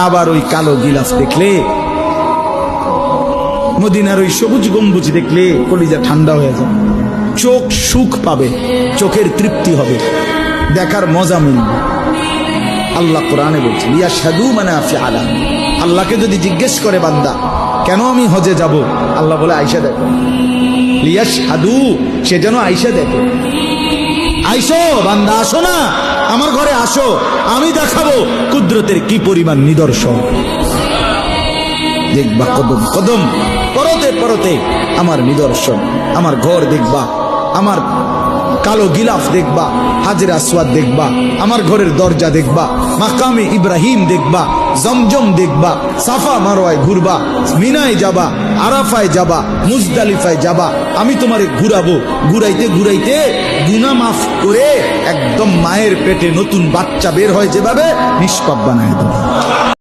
আবার ওই কালো গিলাফ দেখলে, মদিনার ওই সবুজ গম্বুজ দেখলে কলিজা ঠান্ডা হয়ে যায়, চোখ সুখ পাবে, চোখের তৃপ্তি হবে, দেখার মজা মিলবে। আল্লাহ কোরআনে বলছে লিয়াশহাদু মানাফিআ লাহুম। আল্লাহকে যদি জিজ্ঞেস করে বান্দা কেন আমি হজে যাব, আল্লাহ বলে আয়েশা দেখো, লিয়াশহাদু, সে যেন আয়েশা দেখে। আইসো বান্দা, আসো না আমার ঘরে, আসো, আমি দেখাবো কুদরতের কি পরিমাণ নিদর্শন। দেখবা কদম কদম, পরতে পরতে আমার নিদর্শন, আমার ঘর দেখবা, আমার কালো গিলাফ দেখবা, হাজরে আসওয়াদ দেখবা, আমার ঘরের দরজা দেখবা, মাকামে ইব্রাহিম দেখবা, জমজম দেখবা, সাফা মারওয়ায় ঘুরবা, মিনায় যাবা, আরাফায় যাবা, মুজদালিফায় যাবা, আমি তোমারে ঘুরাবো, ঘুরাইতে ঘুরাইতে গুনাহ মাফ করে একদম মায়ের পেটে নতুন বাচ্চা বের হয় যেভাবে, নিষ্পাপ বানায় দেবো।